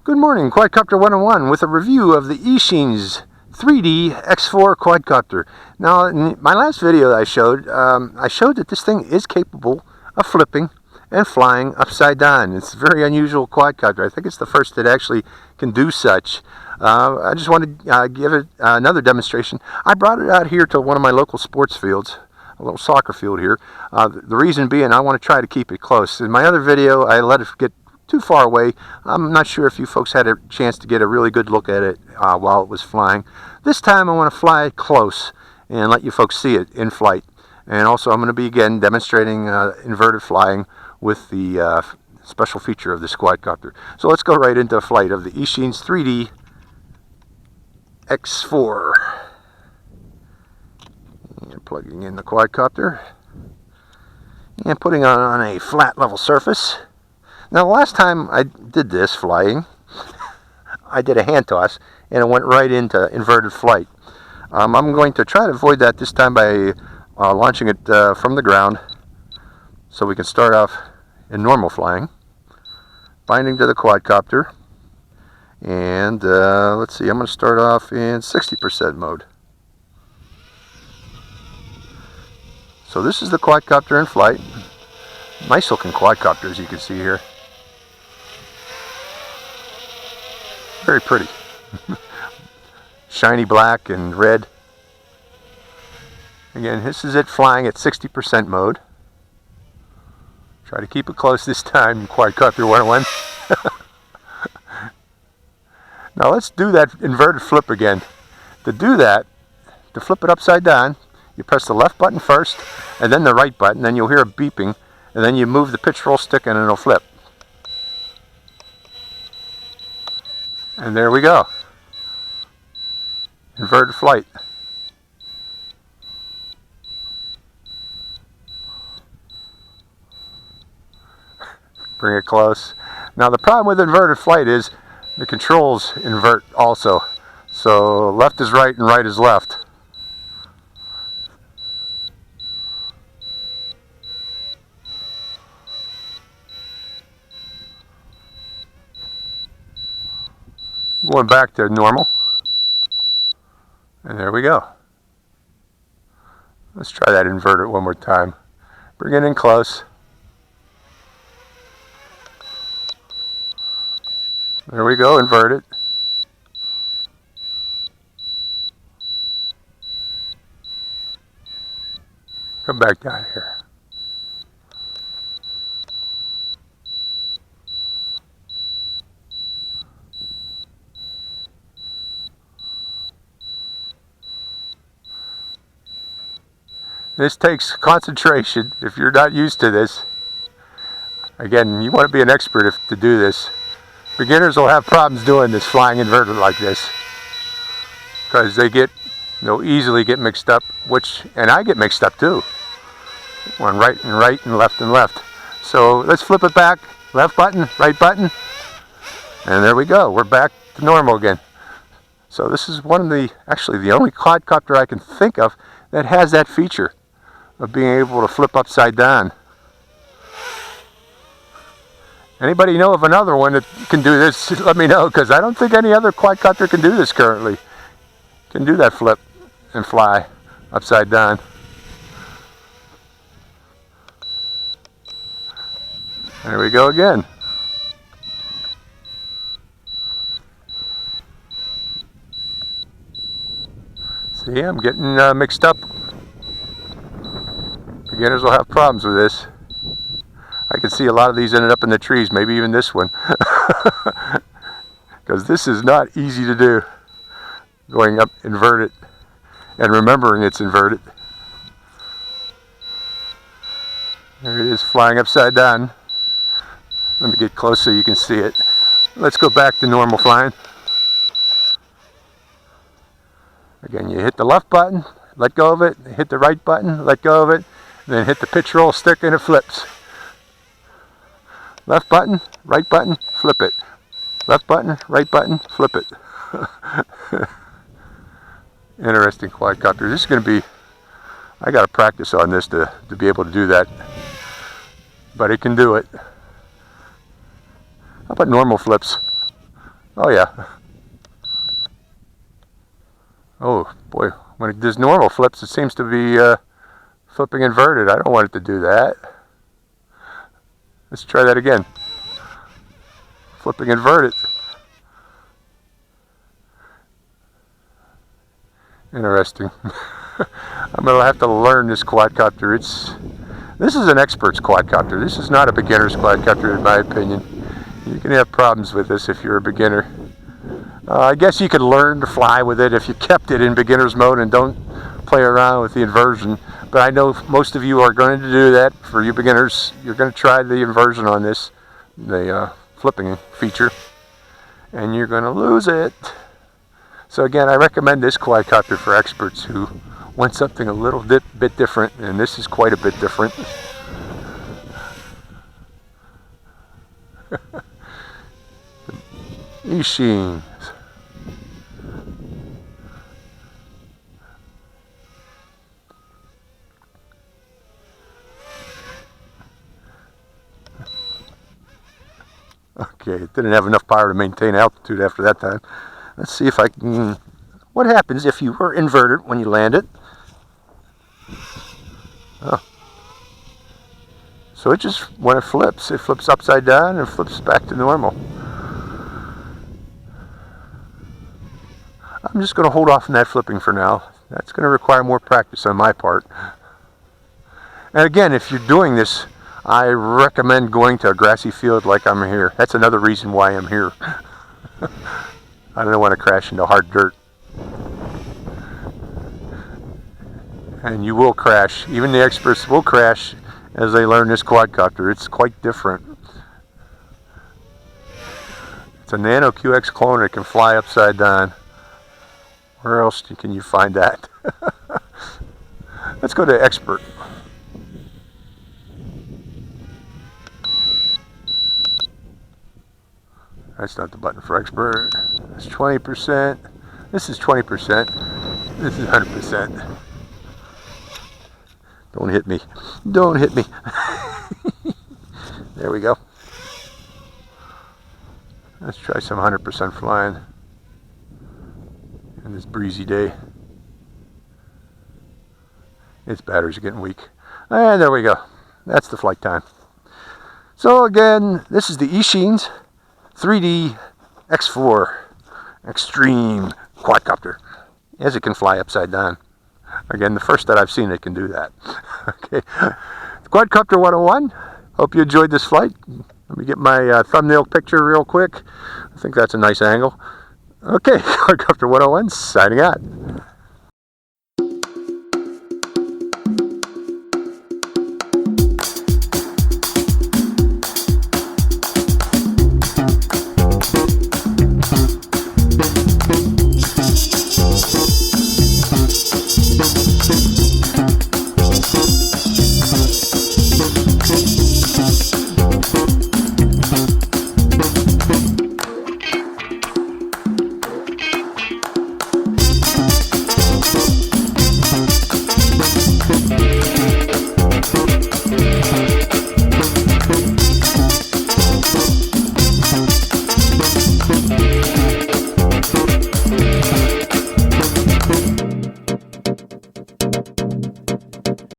Good morning, Quadcopter 101 with a review of the Eachine's 3D X4 quadcopter. Now, in my last video I showed that this thing is capable of flipping and flying upside down. It's a very unusual quadcopter. I think it's the first that actually can do such. I just want to give it another demonstration. I brought it out here to one of my local sports fields, a little soccer field here. The reason being I want to try to keep it close. In my other video I let it get too far away. I'm not sure if you folks had a chance to get a really good look at it while it was flying. This time I want to fly close and let you folks see it in flight. And also I'm going to be again demonstrating inverted flying with the special feature of this quadcopter. So let's go right into flight of the Eachine's 3D X4. And plugging in the quadcopter and putting it on a flat level surface. Now, the last time I did this flying, I did a hand toss and it went right into inverted flight. I'm going to try to avoid that this time by launching it from the ground so we can start off in normal flying, binding to the quadcopter, and let's see, I'm going to start off in 60% mode. So this is the quadcopter in flight. Nice looking quadcopter, as you can see here. Very pretty. Shiny black and red. Again, this is it flying at 60% mode. Try to keep it close this time, Quadcopter 101. Now let's do that inverted flip again. To do that, to flip it upside down, you press the left button first, and then the right button, then you'll hear a beeping, and then you move the pitch roll stick and it'll flip. And there we go. Inverted flight. Bring it close. Now the problem with inverted flight is the controls invert also. So left is right and right is left. Going back to normal, and there we go. Let's try that inverted one more time. Bring it in close. There we go, inverted. Come back down here. This takes concentration if you're not used to this. Again, you want to be an expert to do this. Beginners will have problems doing this, flying inverted like this, because they easily get mixed up, and I get mixed up too. One right and left and left. So let's flip it back, left button, right button, and there we go. We're back to normal again. So this is actually the only quadcopter I can think of that has that feature of being able to flip upside down. Anybody know of another one that can do this? Let me know, because I don't think any other quadcopter can do this currently. Can do that flip and fly upside down. There we go again. See, I'm getting mixed up. Beginners will have problems with this. I can see a lot of these ended up in the trees, maybe even this one. Because this is not easy to do. Going up inverted and remembering it's inverted. There it is, flying upside down. Let me get close so you can see it. Let's go back to normal flying. Again, you hit the left button, let go of it, hit the right button, let go of it, then hit the pitch roll stick and it flips. Left button, right button, flip it. Left button, right button, flip it. Interesting quadcopter. This is going to be, I got to practice on this to be able to do that. But it can do it. How about normal flips? Oh yeah. Oh boy, when it does normal flips, it seems to be flipping inverted. I don't want it to do that. Let's try that again. Flipping inverted. Interesting. I'm going to have to learn this quadcopter. This is an expert's quadcopter. This is not a beginner's quadcopter in my opinion. You can have problems with this if you're a beginner. I guess you could learn to fly with it if you kept it in beginner's mode and don't play around with the inversion. But I know most of you are going to do that. For you beginners, you're going to try the inversion on this, the flipping feature, and you're going to lose it. So again, I recommend this quadcopter for experts who want something a little bit different, and this is quite a bit different. Eachine. Okay, it didn't have enough power to maintain altitude after that time. Let's see if I can... What happens if you were inverted when you land it? Oh. So it just, when it flips upside down and flips back to normal. I'm just going to hold off on that flipping for now. That's going to require more practice on my part. And again, if you're doing this, I recommend going to a grassy field like I'm here. That's another reason why I'm here. I don't want to crash into hard dirt. And you will crash. Even the experts will crash as they learn this quadcopter. It's quite different. It's a Nano QX clone that can fly upside down. Where else can you find that? Let's go to expert. That's not the button for expert. That's 20%. This is 20%. This is 100%. Don't hit me. Don't hit me. There we go. Let's try some 100% flying in this breezy day. Its batteries are getting weak. And there we go. That's the flight time. So again, this is the Eachine's 3D X4 Extreme Quadcopter, as it can fly upside down. Again, the first that I've seen it can do that. Okay, Quadcopter 101. Hope you enjoyed this flight. Let me get my thumbnail picture real quick. I think that's a nice angle. Okay, Quadcopter 101 signing out.